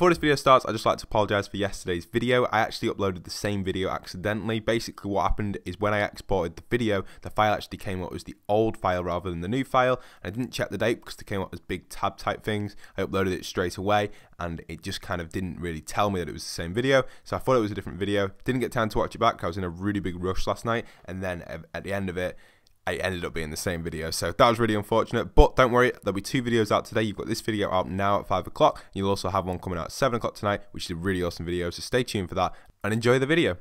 Before this video starts, I'd just like to apologise for yesterday's video. I actually uploaded the same video accidentally. Basically what happened is when I exported the video, the file actually came up as the old file rather than the new file. And I didn't check the date because they came up as big tab type things. I uploaded it straight away and it just kind of didn't really tell me that it was the same video. So I thought it was a different video. Didn't get time to watch it back. I was in a really big rush last night, and then at the end of it, I ended up being the same video, so that was really unfortunate. But don't worry, there'll be 2 videos out today. You've got this video out now at 5 o'clock. You'll also have one coming out at 7 o'clock tonight, which is a really awesome video, so stay tuned for that and enjoy the video.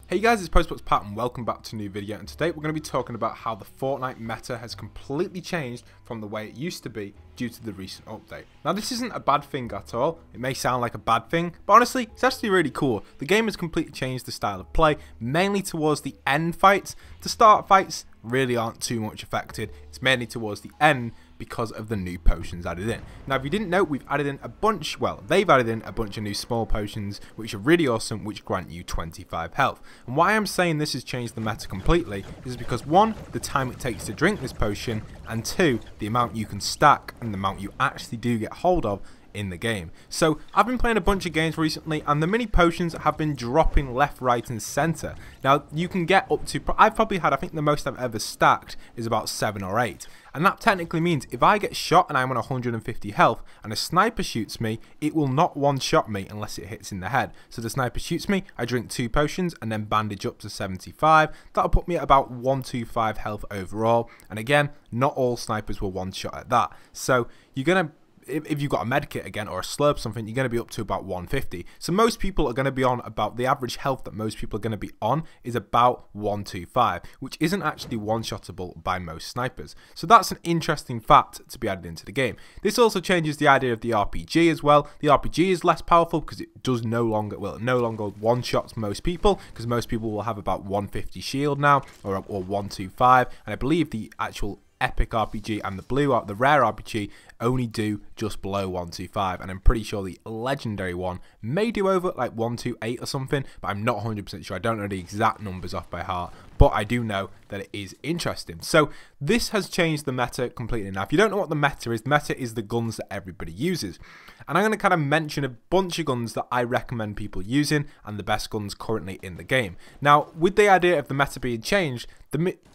Hey guys, it's postboxpat and welcome back to a new video, and today we're going to be talking about how the Fortnite meta has completely changed from the way it used to be due to the recent update. Now this isn't a bad thing at all. It may sound like a bad thing, but honestly it's actually really cool. The game has completely changed the style of play, mainly towards the end fights. The start fights really aren't too much affected. It's mainly towards the end because of the new potions added in. Now if you didn't know, we've added in a bunch, well, they've added in a bunch of new small potions which are really awesome, which grant you 25 health. And why I'm saying this has changed the meta completely is because 1, the time it takes to drink this potion, and 2, the amount you can stack and the amount you actually do get hold of in the game. So I've been playing a bunch of games recently and the mini potions have been dropping left, right and center. Now you can get up to, I've probably had, I think the most I've ever stacked is about 7 or 8. And that technically means if I get shot and I'm on 150 health and a sniper shoots me, it will not one-shot me unless it hits in the head. So the sniper shoots me, I drink 2 potions and then bandage up to 75. That'll put me at about 125 health overall. And again, not all snipers will one-shot at that. So you're going to, if you've got a medkit again or a slurp something, you're going to be up to about 150. So most people are going to be on about, the average health that most people are going to be on is about 125, which isn't actually one-shottable by most snipers. So that's an interesting fact to be added into the game. This also changes the idea of the RPG as well. The RPG is less powerful because it does no longer one-shots most people, because most people will have about 150 shield now or 125, and I believe the actual epic RPG and the rare RPG only do just below 125, and I'm pretty sure the legendary one may do over like 128 or something, but I'm not 100% sure. I don't know the exact numbers off by heart, but I do know that it is interesting. So this has changed the meta completely. Now if you don't know what the meta is the guns that everybody uses, and I'm going to kind of mention a bunch of guns that I recommend people using and the best guns currently in the game. Now with the idea of the meta being changed,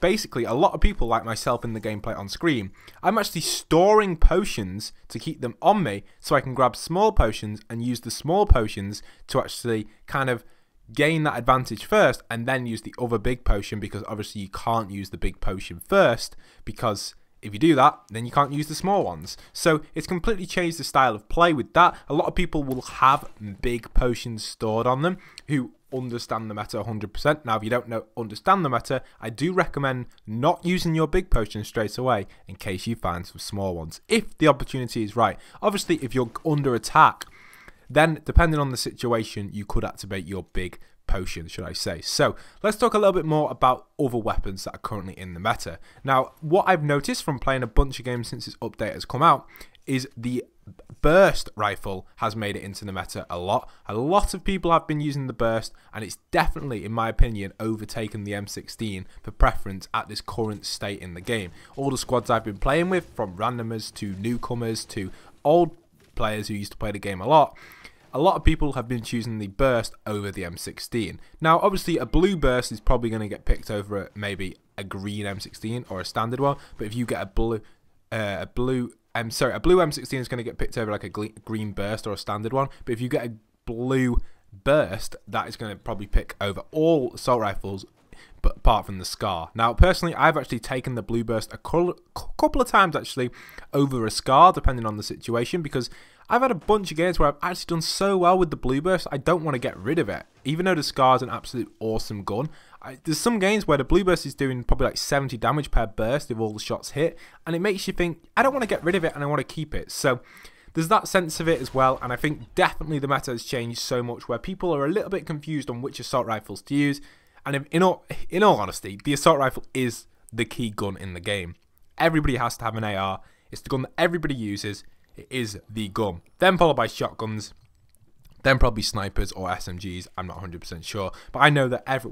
basically a lot of people like myself in the gameplay on screen, I'm actually storing potions to keep them on me so I can grab small potions and use the small potions to actually kind of gain that advantage first and then use the other big potion, because obviously you can't use the big potion first, because if you do that, then you can't use the small ones. So it's completely changed the style of play with that. A lot of people will have big potions stored on them who understand the meta 100%. Now if you don't understand the meta, I do recommend not using your big potion straight away in case you find some small ones, if the opportunity is right. Obviously if you're under attack, then depending on the situation you could activate your big potion, should I say. So let's talk a little bit more about other weapons that are currently in the meta. Now what I've noticed from playing a bunch of games since this update has come out is the burst rifle has made it into the meta a lot. A lot of people have been using the burst, and it's definitely, in my opinion, overtaken the M16 for preference at this current state in the game. All the squads I've been playing with, from randomers to newcomers to old players who used to play the game a lot of people have been choosing the burst over the M16. Now obviously a blue burst is probably going to get picked over maybe a green M16 or a standard one, but if you get a blue M16 is going to get picked over like a green burst or a standard one, but if you get a blue burst, that is going to probably pick over all assault rifles, but apart from the Scar. Now personally I've actually taken the blue burst a couple of times actually over a Scar, depending on the situation, because I've had a bunch of games where I've actually done so well with the blue burst I don't want to get rid of it, even though the Scar is an absolute awesome gun. There's some games where the blue burst is doing probably like 70 damage per burst if all the shots hit, and it makes you think I don't want to get rid of it and I want to keep it. So there's that sense of it as well, and I think definitely the meta has changed so much where people are a little bit confused on which assault rifles to use. And in all honesty, the assault rifle is the key gun in the game. Everybody has to have an AR. It's the gun that everybody uses. It is the gun. Then followed by shotguns. Then probably snipers or SMGs. I'm not 100% sure. But I know that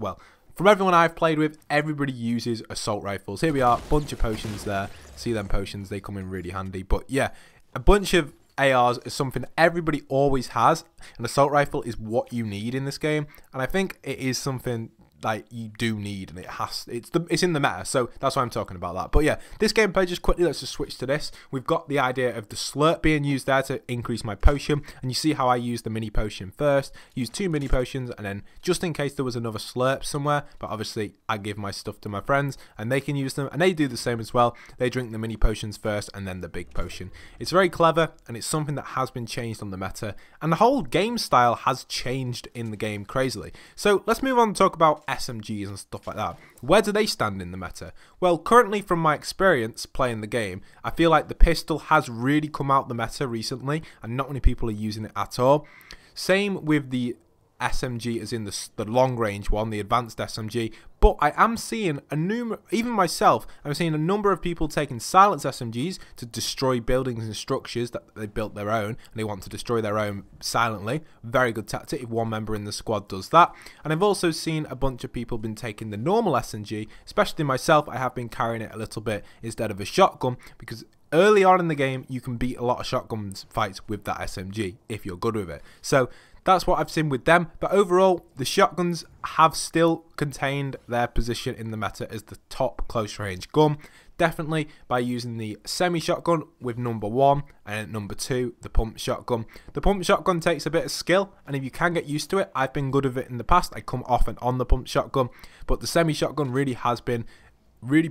from everyone I've played with, everybody uses assault rifles. Here we are, bunch of potions there. See them potions, they come in really handy. But yeah, a bunch of ARs is something that everybody always has. An assault rifle is what you need in this game, and I think it is something like you do need, and it's in the meta, so that's why I'm talking about that. But yeah, this gameplay, just quickly, let's just switch to this. We've got the idea of the slurp being used there to increase my potion, and you see how I use the mini potion first, use 2 mini potions, and then just in case there was another slurp somewhere, but obviously I give my stuff to my friends and they can use them, and they do the same as well. They drink the mini potions first and then the big potion. It's very clever, and it's something that has been changed on the meta, and the whole game style has changed in the game crazily. So let's move on and talk about SMGs and stuff like that. Where do they stand in the meta? Well, currently from my experience playing the game, I feel like the pistol has really come out the meta recently, and not many people are using it at all. Same with the SMG as in the long range one, the advanced SMG, but I am seeing even myself, I'm seeing a number of people taking silence SMGs to destroy buildings and structures that they built their own, and they want to destroy their own silently. Very good tactic if one member in the squad does that. And I've also seen a bunch of people been taking the normal SMG, especially myself. I have been carrying it a little bit instead of a shotgun, because early on in the game you can beat a lot of shotgun fights with that SMG if you're good with it. So that's what I've seen with them, but overall the shotguns have still contained their position in the meta as the top close range gun. Definitely by using the semi shotgun with number 1, and number 2 the pump shotgun. The pump shotgun takes a bit of skill, and if you can get used to it, I've been good with it in the past. I come off and on the pump shotgun, but the semi shotgun really has been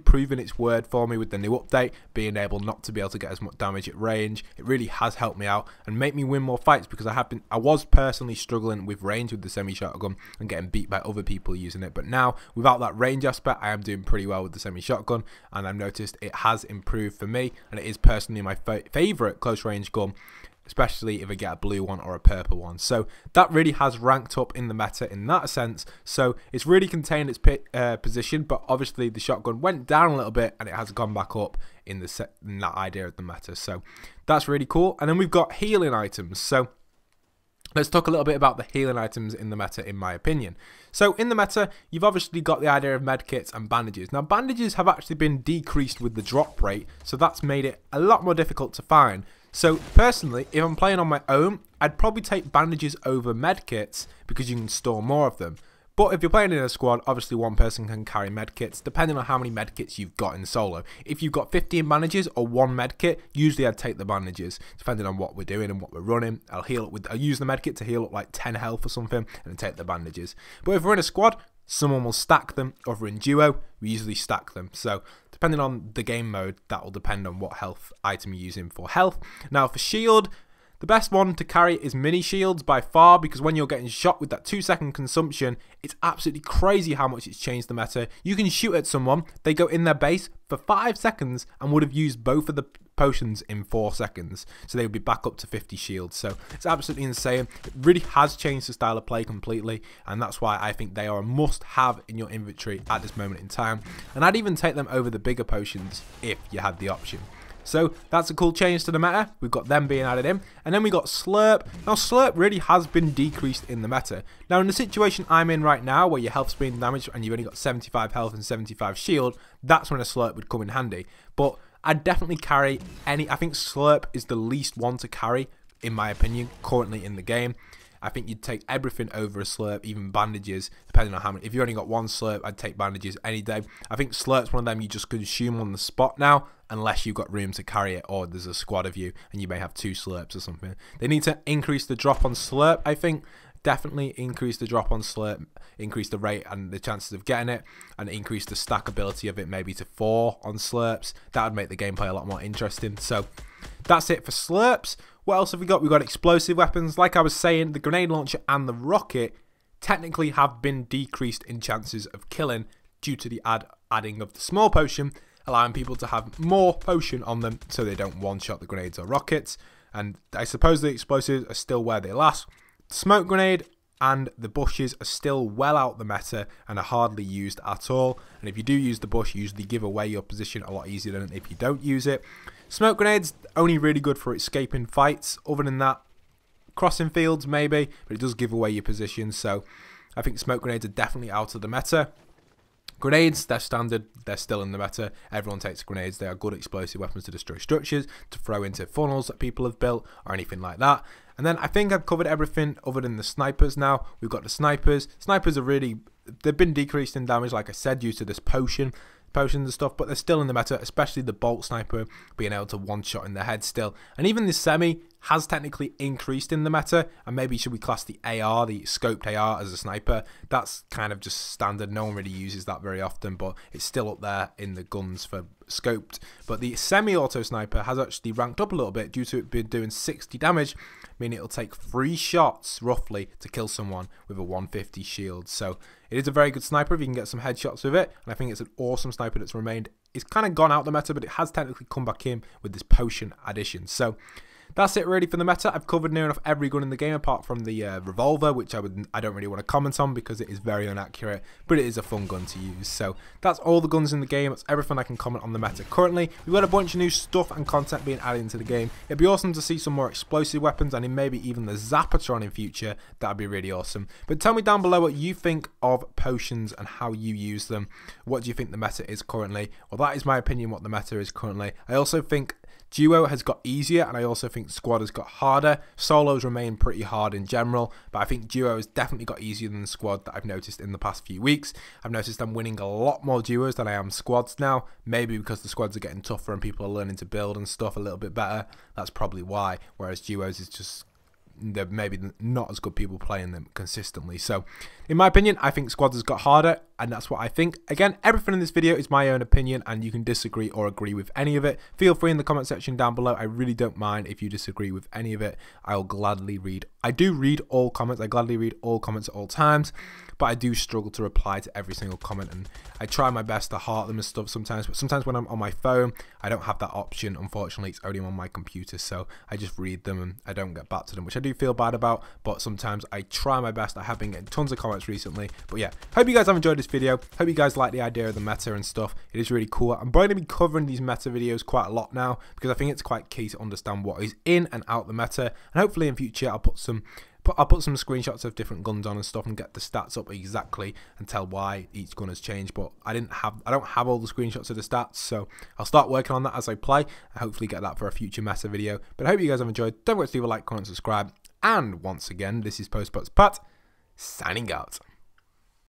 proven its word for me with the new update, being able not to be able to get as much damage at range. It really has helped me out and make me win more fights, because I was personally struggling with range with the semi shotgun and getting beat by other people using it, but now without that range aspect I am doing pretty well with the semi shotgun, and I've noticed it has improved for me, and it is personally my favorite close range gun, especially if I get a blue one or a purple one. So that really has ranked up in the meta in that sense. So it's really contained its position, but obviously the shotgun went down a little bit and it has gone back up in that idea of the meta. So that's really cool. And then we've got healing items. So let's talk a little bit about the healing items in the meta, in my opinion. So in the meta, you've obviously got the idea of medkits and bandages. Now, bandages have actually been decreased with the drop rate, so that's made it a lot more difficult to find. So personally, if I'm playing on my own, I'd probably take bandages over medkits because you can store more of them. But if you're playing in a squad, obviously one person can carry medkits, depending on how many medkits you've got in solo. If you've got 15 bandages or 1 medkit, usually I'd take the bandages, depending on what we're doing and what we're running. I'll use the medkit to heal up like 10 health or something, and then take the bandages. But if we're in a squad, someone will stack them, or if we're in duo, we usually stack them. So depending on the game mode, that will depend on what health item you're using for health. Now for shield, the best one to carry is mini shields by far, because when you're getting shot with that 2-second consumption, it's absolutely crazy how much it's changed the meta. You can shoot at someone, they go in their base for 5 seconds and would have used both of the potions in 4 seconds, so they would be back up to 50 shields. So it's absolutely insane. It really has changed the style of play completely, and that's why I think they are a must have in your inventory at this moment in time, and I'd even take them over the bigger potions if you had the option. So that's a cool change to the meta. We've got them being added in. And then we got Slurp. Now Slurp really has been decreased in the meta. Now in the situation I'm in right now, where your health's being damaged and you've only got 75 health and 75 shield, that's when a Slurp would come in handy. But I'd definitely carry I think Slurp is the least one to carry, in my opinion, currently in the game. I think you'd take everything over a Slurp, even bandages, depending on how many. If you only got 1 Slurp, I'd take bandages any day. I think Slurp's one of them you just consume on the spot now, unless you've got room to carry it, or there's a squad of you and you may have 2 Slurps or something. They need to increase the drop on Slurp, I think. Definitely increase the drop on Slurp, increase the rate and the chances of getting it, and increase the stackability of it maybe to 4 on Slurps. That would make the gameplay a lot more interesting. So that's it for Slurps. What else have we got? We've got explosive weapons. Like I was saying, the grenade launcher and the rocket technically have been decreased in chances of killing due to the adding of the small potion, allowing people to have more potion on them so they don't one-shot the grenades or rockets. And I suppose the explosives are still where they last. The smoke grenade and the bushes are still well out the meta and are hardly used at all. And if you do use the bush, you usually give away your position a lot easier than if you don't use it. Smoke grenades only really good for escaping fights. Other than that, crossing fields maybe, but it does give away your position. So I think smoke grenades are definitely out of the meta. Grenades, they're standard, they're still in the meta. Everyone takes grenades. They are good explosive weapons to destroy structures, to throw into funnels that people have built, or anything like that. And then I think I've covered everything other than the snipers now. We've got the snipers. Snipers are really, they've been decreased in damage, like I said, due to this potions and stuff, but they're still in the meta, especially the bolt sniper being able to one-shot in the head still. And even the semi has technically increased in the meta, and maybe should we class the AR, the scoped AR, as a sniper? That's kind of just standard. No one really uses that very often, but it's still up there in the guns for scoped. But the semi-auto sniper has actually ranked up a little bit due to it being doing 60 damage, meaning it'll take 3 shots roughly to kill someone with a 150 shield. So it is a very good sniper if you can get some headshots with it, and I think it's an awesome sniper that's remained. It's kind of gone out the meta, but it has technically come back in with this potion addition. So that's it really for the meta. I've covered near enough every gun in the game apart from the revolver, which I don't really want to comment on because it is very inaccurate, but it is a fun gun to use. So that's all the guns in the game. That's everything I can comment on the meta currently. We've got a bunch of new stuff and content being added into the game. It'd be awesome to see some more explosive weapons and maybe even the Zapatron in future. That'd be really awesome. But tell me down below what you think of potions and how you use them. What do you think the meta is currently? Well, that is my opinion what the meta is currently. I also think duo has got easier, and I also think squad has got harder. Solos remain pretty hard in general, but I think duo has definitely got easier than the squad that I've noticed in the past few weeks. I've noticed I'm winning a lot more duos than I am squads now, maybe because the squads are getting tougher and people are learning to build and stuff a little bit better. That's probably why, whereas duos is just, they're maybe not as good people playing them consistently. So in my opinion, I think squads has got harder, and that's what I think. Again, everything in this video is my own opinion, and you can disagree or agree with any of it. Feel free in the comment section down below. I really don't mind if you disagree with any of it. I'll gladly read. I do read all comments. I gladly read all comments at all times, but I do struggle to reply to every single comment, and I try my best to heart them and stuff sometimes, but sometimes when I'm on my phone, I don't have that option. Unfortunately, it's only on my computer, so I just read them and I don't get back to them, which I do feel bad about, but sometimes I try my best. I have been getting tons of comments recently, but yeah, hope you guys have enjoyed this video. Hope you guys like the idea of the meta and stuff. It is really cool. I'm going to be covering these meta videos quite a lot now because I think it's quite key to understand what is in and out the meta, and hopefully in future I'll put some screenshots of different guns on and stuff and get the stats up exactly and tell why each gun has changed. But I don't have all the screenshots of the stats, so I'll start working on that as I play and hopefully get that for a future meta video. But I hope you guys have enjoyed. Don't forget to leave a like, comment, subscribe, and once again, this is postboxpat signing out.